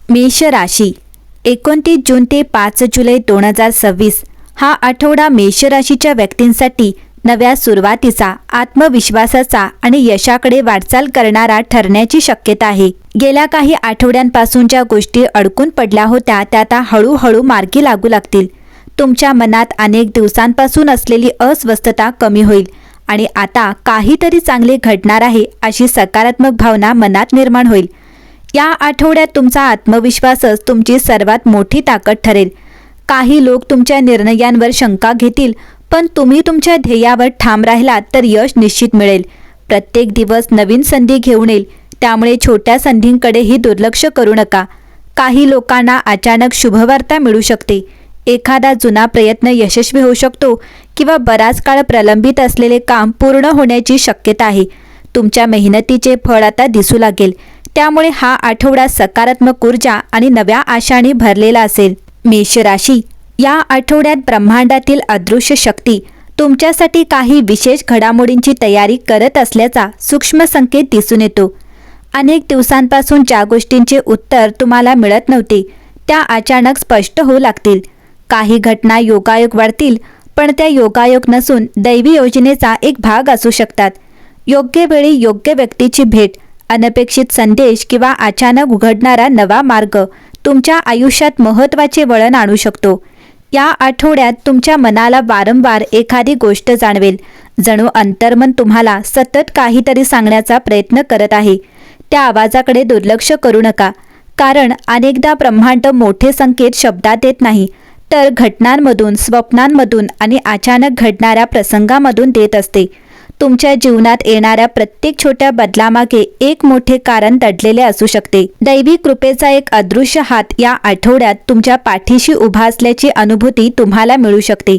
मेष राशी 29 जून ते 5 जुलै 2026 हा आठवडा मेष राशीच्या व्यक्तींसाठी नव्या सुरुवातीचा, आत्मविश्वासाचा आणि यशाकडे वाटचाल करणारा ठरण्याची शक्यता आहे. गेल्या काही आठवड्यांपासून ज्या गोष्टी अडकून पडल्या होत्या त्या आता हळूहळू मार्गी लागू लागतील. तुमच्या मनात अनेक दिवसांपासून असलेली अस्वस्थता कमी होईल आणि आता काहीतरी चांगले घडणार आहे अशी सकारात्मक भावना मनात निर्माण होईल. या आठवड्यात तुमचा आत्मविश्वासच तुमची सर्वात मोठी ताकद ठरेल. काही लोक तुमच्या निर्णयांवर शंका घेतील, पण तुम्ही तुमच्या ध्येयावर ठाम राहिलात तर यश निश्चित मिळेल. प्रत्येक दिवस नवीन संधी घेऊन येईल, त्यामुळे छोट्या संधींकडेही दुर्लक्ष करू नका. काही लोकांना अचानक शुभवार्ता मिळू शकते. एखादा जुना प्रयत्न यशस्वी होऊ शकतो किंवा बराच काळ प्रलंबित असलेले काम पूर्ण होण्याची शक्यता आहे. तुमच्या मेहनतीचे फळ आता दिसू लागेल, त्यामुळे हा आठवडा सकारात्मक ऊर्जा आणि नव्या आशांनी भरलेला असेल. मेष राशी या आठवड्यात ब्रह्मांडातील अदृश्य शक्ती तुमच्यासाठी काही विशेष घडामोडींची तयारी करत असल्याचा सूक्ष्म संकेत दिसून येतो. अनेक दिवसांपासून ज्या गोष्टींचे उत्तर तुम्हाला मिळत नव्हते त्या अचानक स्पष्ट होऊ लागतील. काही घटना योगायोग वाढतील, पण त्या योगायोग नसून दैवी योजनेचा एक भाग असू शकतात. योग्य वेळी योग्य व्यक्तीची भेट, अनपेक्षित संदेश किंवा अचानक उघडणारा नवा मार्ग तुमच्या आयुष्यात महत्त्वाचे वळण आणू शकतो. या आठवड्यात तुमच्या मनाला वारंवार एखादी गोष्ट जाणवेल, जणू अंतर्मन तुम्हाला सतत काहीतरी सांगण्याचा प्रयत्न करत आहे. त्या आवाजाकडे दुर्लक्ष करू नका, कारण अनेकदा ब्रह्मांड मोठे संकेत शब्दात देत नाही, तर घटनांमधून, स्वप्नांमधून आणि अचानक घडणाऱ्या प्रसंगामधून देत असते. तुमच्या जीवनात येणाऱ्या प्रत्येक छोट्या बदलामागे एक मोठे कारण दडलेले असू शकते. दैवी कृपेचा एक अदृश्य हात या आठवड्यात तुमच्या पाठीशी उभा असल्याची अनुभूती तुम्हाला मिळू शकते.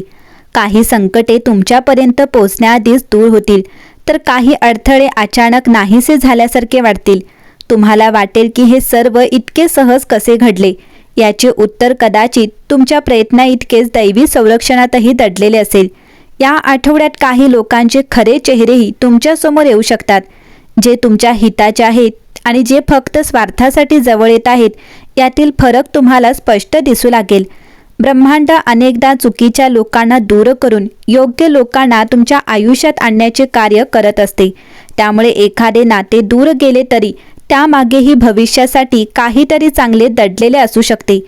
काही संकटे तुमच्यापर्यंत पोहोचण्याआधीच दूर होतील, तर काही अडथळे अचानक नाहीसे झाल्यासारखे वाटतील. तुम्हाला वाटेल की हे सर्व इतके सहज कसे घडले. याचे उत्तर कदाचित तुमच्या प्रयत्नाइतकेच दैवी संरक्षणातही दडलेले असेल. या आठवड्यात काही लोकांचे खरे चेहरेही तुमच्यासमोर येऊ शकतात, जे तुमच्या हिताचे आहेत आणि जे फक्त स्वार्थासाठी जवळ येत आहेत. यातील फरक तुम्हाला स्पष्ट दिसू लागेल. ब्रह्मांड अनेकदा चुकीच्या लोकांना दूर करून योग्य लोकांना तुमच्या आयुष्यात आणण्याचे कार्य करत असते. त्यामुळे एखादे नाते दूर गेले तरी त्यामागेही भविष्यासाठी काहीतरी चांगले दडलेले असू शकते.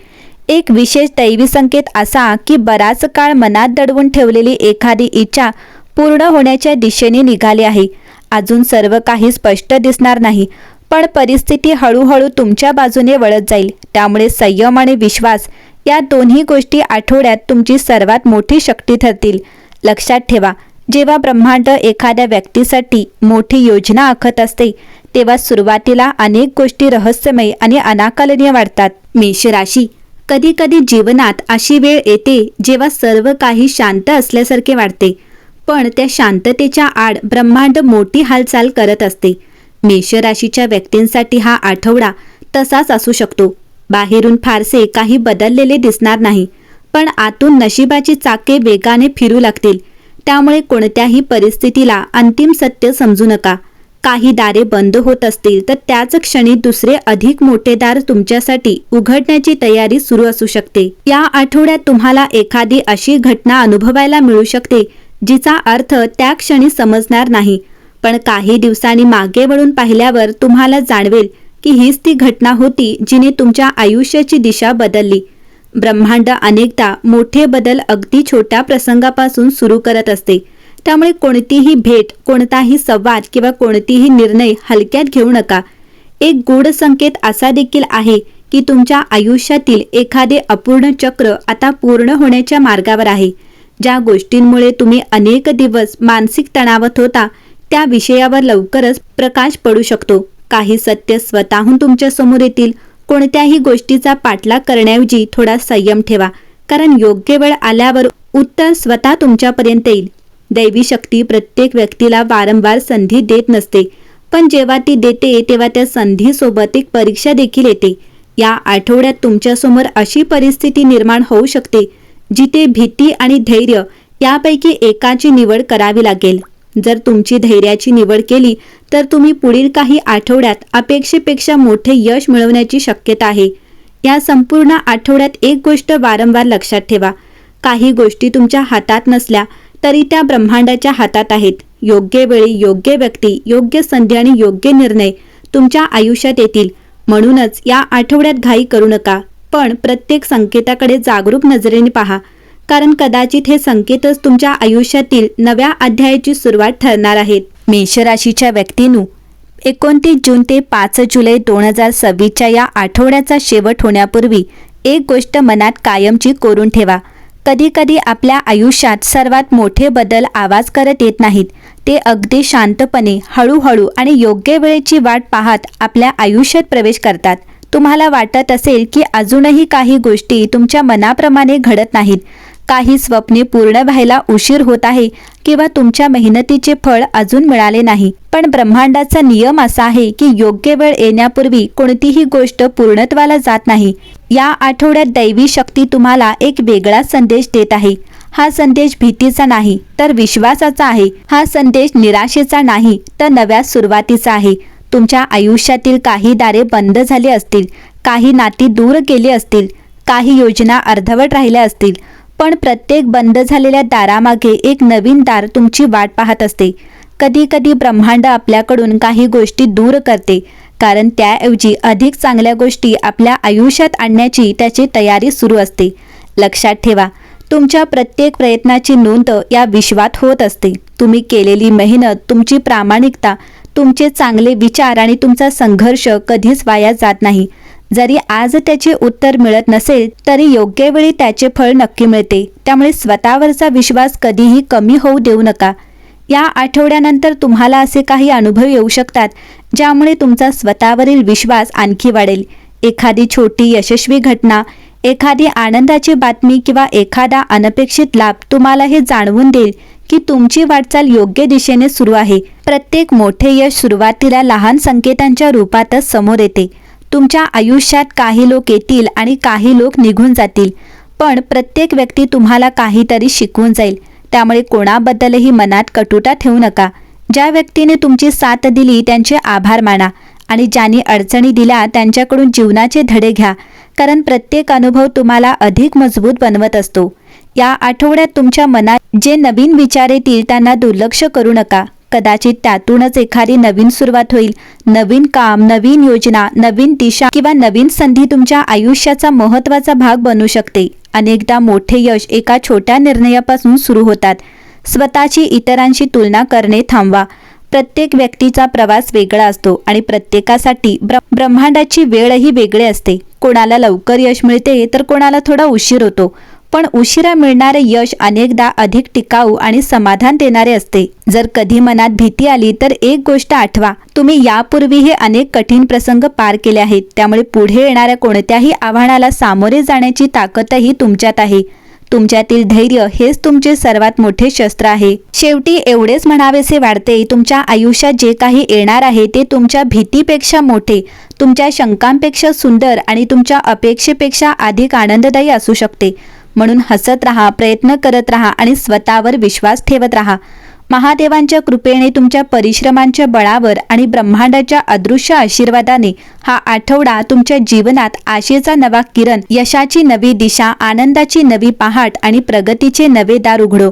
एक विशेष दैवी संकेत असा की बराच काळ मनात दडवून ठेवलेली एखादी इच्छा पूर्ण होण्याच्या दिशेने निघाली आहे. अजून सर्व काही स्पष्ट दिसणार नाही, पण परिस्थिती हळूहळू तुमच्या बाजूने वळत जाईल. त्यामुळे संयम आणि विश्वास या दोन्ही गोष्टी आठवड्यात तुमची सर्वात मोठी शक्ती ठरतील. लक्षात ठेवा, जेव्हा ब्रह्मांड एखाद्या व्यक्तीसाठी मोठी योजना आखत असते तेव्हा सुरुवातीला अनेक गोष्टी रहस्यमय आणि अनाकलनीय वाटतात. मेष राशी कधी कधी जीवनात अशी वेळ येते जेव्हा सर्व काही शांत असल्यासारखे वाटते, पण त्या शांततेच्या आड ब्रह्मांड मोठी हालचाल करत असते. मेष राशीच्या व्यक्तींसाठी हा आठवडा तसाच असू शकतो. बाहेरून फारसे काही बदललेले दिसणार नाही, पण आतून नशिबाची चाके वेगाने फिरू लागतील. त्यामुळे कोणत्याही परिस्थितीला अंतिम सत्य समजू नका. काही दारे बंद होत असतील तर त्याच क्षणी दुसरे अधिक मोठे दार तुमच्यासाठी उघडण्याची तयारी सुरू असू शकते. या आठवड्यात तुम्हाला एखादी अशी घटना अनुभवायला मिळू शकते जिचा अर्थ त्या क्षणी समजणार नाही, पण काही दिवसांनी मागे वळून पाहिल्यावर तुम्हाला जाणवेल की हीच ती घटना होती जिने तुमच्या आयुष्याची दिशा बदलली. ब्रह्मांड अनेकदा मोठे बदल अगदी छोट्या प्रसंगापासून सुरू करत असते. त्यामुळे कोणतीही भेट, कोणताही संवाद किंवा कोणतीही निर्णय हलक्यात घेऊ नका. एक गूढ संकेत असा देखील आहे की तुमच्या आयुष्यातील एखादे अपूर्ण चक्र आता पूर्ण होण्याच्या मार्गावर आहे. ज्या गोष्टींमुळे तुम्ही अनेक दिवस मानसिक तणावात होता त्या विषयावर लवकरच प्रकाश पडू शकतो. काही सत्य स्वतःहून तुमच्या समोर येतील. कोणत्याही गोष्टीचा पाठलाग करण्याऐवजी थोडा संयम ठेवा, कारण योग्य वेळ आल्यावर उत्तर स्वतः तुमच्यापर्यंत येईल. दैवी शक्ती प्रत्येक व्यक्तीला वारंवार संधी देत नसते, पण जेव्हा ती देते तेव्हा त्या संधीसोबत एक परीक्षा देखील येते. या आठवड्यात तुमच्यासमोर अशी परिस्थिती निर्माण होऊ शकते जिथे भीती आणि धैर्य यापैकी एकाची निवड करावी लागेल. जर तुमची धैर्याची निवड केली तर तुम्ही पुढील काही आठवड्यात अपेक्षेपेक्षा मोठे यश मिळवण्याची शक्यता आहे. या संपूर्ण आठवड्यात एक गोष्ट वारंवार लक्षात ठेवा. काही गोष्टी तुमच्या हातात नसल्या तरी त्या ब्रह्मांडाच्या हातात आहेत. योग्य वेळी योग्य व्यक्ती, योग्य संधी आणि योग्य निर्णय तुमच्या आयुष्यात येतील. म्हणूनच या आठवड्यात घाई करू नका, पण प्रत्येक संकेताकडे जागरूक नजरेने पहा, कारण कदाचित हे संकेतच तुमच्या आयुष्यातील नव्या अध्यायाची सुरुवात ठरणार आहेत. मेष राशीच्या व्यक्तींनो, 29 जून ते 5 जुलै 2026च्या या आठवड्याचा शेवट होण्यापूर्वी एक गोष्ट मनात कायमची कोरून ठेवा. कधी कधी आपल्या आयुष्यात सर्वात मोठे बदल आवाज करत येत नाहीत. ते अगदी शांतपणे, हळूहळू आणि योग्य वेळेची वाट पाहत आपल्या आयुष्यात प्रवेश करतात. तुम्हाला वाटत असेल की अजूनही काही गोष्टी तुमच्या मनाप्रमाणे घडत नाहीत, काही स्वप्ने पूर्ण व्हायला उशीर होत आहे किंवा तुमच्या मेहनतीचे फळ अजून मिळाले नाही. पण ब्रह्मांडाचा नियम असा आहे की योग्य वेळ येण्यापूर्वी कोणतीही गोष्ट पूर्णत्वाला जात नाही. या आठवड्यात दैवी शक्ती तुम्हाला एक वेगळा संदेश देत आहे. हा संदेश भीतीचा नाही तर विश्वासाचा आहे. हा संदेश निराशेचा नाही तर नव्या सुरुवातीचा आहे. तुमच्या आयुष्यातील काही दारे बंद झाली असतील, काही नाती दूर गेली असतील, काही योजना अर्धवट राहिल्या असतील, पण प्रत्येक बंद झालेल्या दारामागे एक नवीन दार तुमची वाट पाहत असते. कधी कधी ब्रह्मांड आपल्याकडून काही गोष्टी दूर करते, कारण त्याऐवजी अधिक चांगल्या गोष्टी आपल्या आयुष्यात आणण्याची त्याची तयारी सुरू असते. लक्षात ठेवा, तुमच्या प्रत्येक प्रयत्नाची नोंद या विश्वात होत असते. तुम्ही केलेली मेहनत, तुमची प्रामाणिकता, तुमचे चांगले विचार आणि तुमचा संघर्ष कधीच वाया जात नाही. जरी आज त्याचे उत्तर मिळत नसेल तरी योग्य वेळी त्याचे फळ नक्की मिळते. त्यामुळे स्वतःवरचा विश्वास कधीही कमी होऊ देऊ नका. या आठवड्यानंतर तुम्हाला असे काही अनुभव येऊ शकतात ज्यामुळे तुमचा स्वतःवरील विश्वास आणखी वाढेल. एखादी छोटी यशस्वी घटना, एखादी आनंदाची बातमी किंवा एखादा अनपेक्षित लाभ तुम्हाला हे जाणवून देईल की तुमची वाटचाल योग्य दिशेने सुरू आहे. प्रत्येक मोठे यश सुरुवातीला लहान संकेतांच्या रूपातच समोर येते. तुमच्या आयुष्यात काही लोक येतील आणि काही लोक निघून जातील, पण प्रत्येक व्यक्ती तुम्हाला काहीतरी शिकवून जाईल. त्यामुळे कोणाबद्दलही मनात कटुता ठेवू नका. ज्या व्यक्तीने तुमची साथ दिली त्यांचे आभार माना आणि ज्यांनी अडचणी दिल्या त्यांच्याकडून जीवनाचे धडे घ्या, कारण प्रत्येक अनुभव तुम्हाला अधिक मजबूत बनवत असतो. या आठवड्यात तुमच्या मनात जे नवीन विचार येतील त्यांना दुर्लक्ष करू नका. कदाचित त्यातूनच एखादी नवीन सुरुवात होईल. नवीन काम, नवीन योजना, नवीन दिशा किंवा नवीन संधी तुमच्या आयुष्याचा महत्त्वाचा भाग बनू शकते. अनेकदा मोठे यश एका छोट्या निर्णयापासून सुरू होतात. स्वतःची इतरांशी तुलना करणे थांबवा. प्रत्येक व्यक्तीचा प्रवास वेगळा असतो आणि प्रत्येकासाठी ब्रह्मांडाची वेळही वेगळी असते. कोणाला लवकर यश मिळते तर कोणाला थोडा उशीर होतो, पण उशिरा मिळणारे यश अनेकदा अधिक टिकाऊ आणि समाधान देणारे असते. जर कधी मनात भीती आली तर एक गोष्ट आठवा, तुम्ही यापूर्वीही अनेक कठीण प्रसंग पार केले आहेत. त्यामुळे पुढे येणाऱ्या कोणत्याही आव्हानाला सामोरे जाण्याची ताकदही तुमच्यात आहे. तुमच्यातील धैर्य हेच तुमचे सर्वात मोठे शस्त्र आहे. शेवटी एवढेच म्हणावेसे वाटते, तुमच्या आयुष्यात जे काही येणार आहे ते तुमच्या भीतीपेक्षा मोठे, तुमच्या शंकांपेक्षा सुंदर आणि तुमच्या अपेक्षेपेक्षा अधिक आनंददायी असू शकते. म्हणून हसत राहा, प्रयत्न करत राहा आणि स्वतःवर विश्वास ठेवत राहा. महादेवांच्या कृपेने, तुमच्या परिश्रमांच्या बळावर आणि ब्रह्मांडाच्या अदृश्य आशीर्वादाने हा आठवडा तुमच्या जीवनात आशेचा नवा किरण, यशाची नवी दिशा, आनंदाची नवी पहाट आणि प्रगतीचे नवे दार उघडो.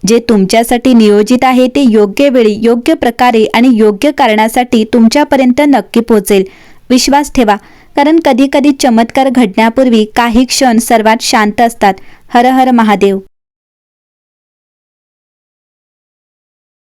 जे तुमच्यासाठी नियोजित आहे ते योग्य वेळी, योग्य प्रकारे आणि योग्य कारणासाठी तुमच्यापर्यंत नक्की पोहोचेल. विश्वास ठेवा, कारण कधी कधी चमत्कार घडण्यापूर्वी काही क्षण सर्वात शांत असतात. हर हर महादेव.